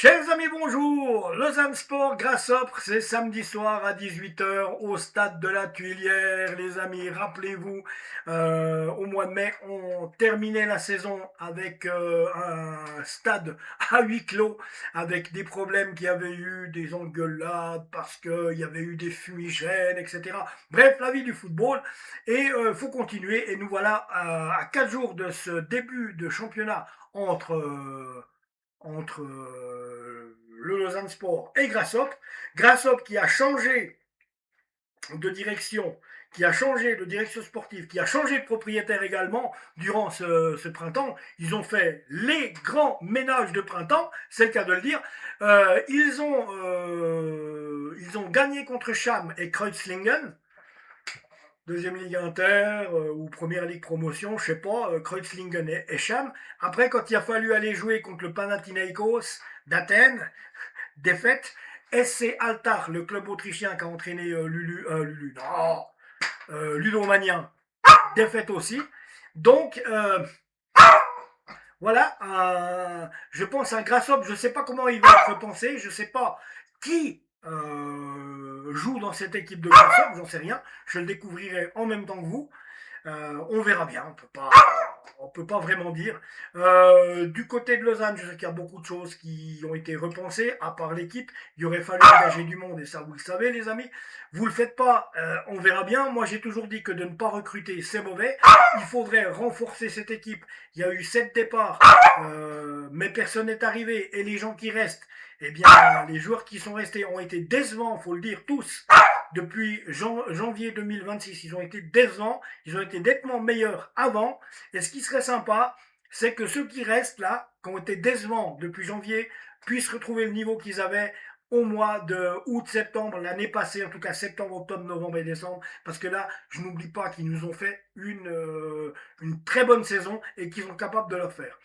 Chers amis, bonjour. Lausanne Sport Grasshopper, c'est samedi soir à 18 h au stade de la Tuilière. Les amis, rappelez-vous, au mois de mai, on terminait la saison avec un stade à huis clos, avec des problèmes qu'il y avait eu, des engueulades, parce qu'il y avait eu des fumigènes, etc. Bref, la vie du football. Et faut continuer. Et nous voilà à 4 jours de ce début de championnat entre le Lausanne Sport et Grasshopper. Grasshopper qui a changé de direction, qui a changé de direction sportive, qui a changé de propriétaire également durant ce printemps. Ils ont fait les grands ménages de printemps, c'est le cas de le dire. Ils ont gagné contre Cham et Kreuzlingen. Deuxième Ligue Inter ou Première Ligue Promotion, je sais pas, Kreuzlingen et Cham. Après, quand il a fallu aller jouer contre le Panathinaikos d'Athènes, défaite. SC Altar, le club autrichien qui a entraîné Ludomanien, défaite aussi. Donc, voilà, je pense à Grasshopper, je ne sais pas comment il va être pensé, je ne sais pas qui joue dans cette équipe de Grasshopper, j'en sais rien, je le découvrirai en même temps que vous. On verra bien, on peut pas vraiment dire. Du côté de Lausanne, je sais qu'il y a beaucoup de choses qui ont été repensées, à part l'équipe. Il aurait fallu engager du monde, et ça vous le savez les amis. Vous le faites pas, on verra bien. Moi j'ai toujours dit que de ne pas recruter, c'est mauvais. Il faudrait renforcer cette équipe. Il y a eu 7 départs, mais personne n'est arrivé. Et les gens qui restent, eh bien les joueurs qui sont restés ont été décevants, faut le dire tous. Depuis janvier 2026, ils ont été décevants, ils ont été nettement meilleurs avant. Et ce qui serait sympa, c'est que ceux qui restent là, qui ont été décevants depuis janvier, puissent retrouver le niveau qu'ils avaient au mois de août-septembre, l'année passée, en tout cas septembre, octobre, novembre et décembre, parce que là, je n'oublie pas qu'ils nous ont fait une très bonne saison et qu'ils sont capables de le faire.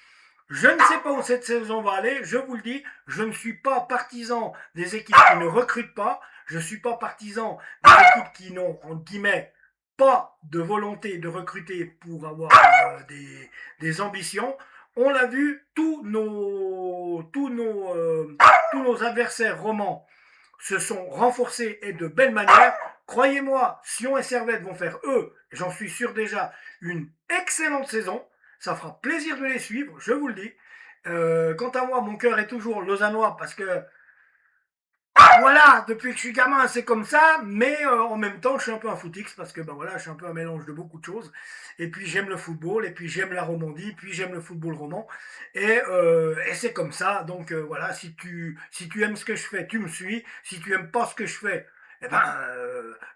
Je ne sais pas où cette saison va aller, je vous le dis, je ne suis pas partisan des équipes qui ne recrutent pas, je ne suis pas partisan des équipes qui n'ont, entre guillemets, pas de volonté de recruter pour avoir des ambitions. On l'a vu, tous nos adversaires romans se sont renforcés et de belle manière. Croyez-moi, Sion et Servette vont faire, eux, j'en suis sûr déjà, une excellente saison. Ça fera plaisir de les suivre, je vous le dis. Quant à moi, mon cœur est toujours lausannois parce que voilà, depuis que je suis gamin, c'est comme ça, mais en même temps, je suis un peu un footix parce que ben voilà, je suis un peu un mélange de beaucoup de choses. Et puis j'aime le football, et puis j'aime la Romandie, puis j'aime le football roman. Et c'est comme ça. Donc voilà, si tu aimes ce que je fais, tu me suis. Si tu aimes pas ce que je fais, eh ben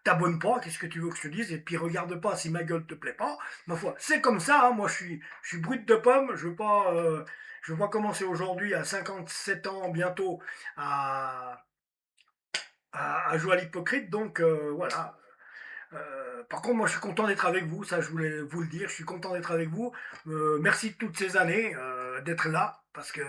t'abonnes pas. Qu'est-ce que tu veux que je te dise? Et puis regarde pas si ma gueule te plaît pas. Ma foi, c'est comme ça. Hein. Moi, je suis brut de pomme. Je veux pas commencer aujourd'hui à 57 ans bientôt à à jouer à l'hypocrite. Donc voilà. Par contre, moi, je suis content d'être avec vous. Ça, je voulais vous le dire. Je suis content d'être avec vous. Merci de toutes ces années d'être là. Parce que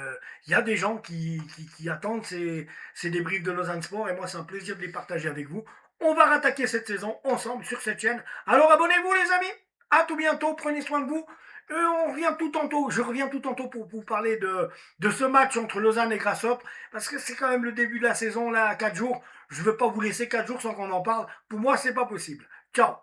il y a des gens qui attendent ces débriefs de Lausanne Sport. Et moi, c'est un plaisir de les partager avec vous. On va rattaquer cette saison ensemble sur cette chaîne. Alors, abonnez-vous, les amis. À tout bientôt. Prenez soin de vous. On revient tout tantôt. Je reviens tout tantôt pour vous parler de ce match entre Lausanne et Grasshopper. Parce que c'est quand même le début de la saison, là, à 4 jours. Je ne veux pas vous laisser 4 jours sans qu'on en parle. Pour moi, c'est pas possible. Ciao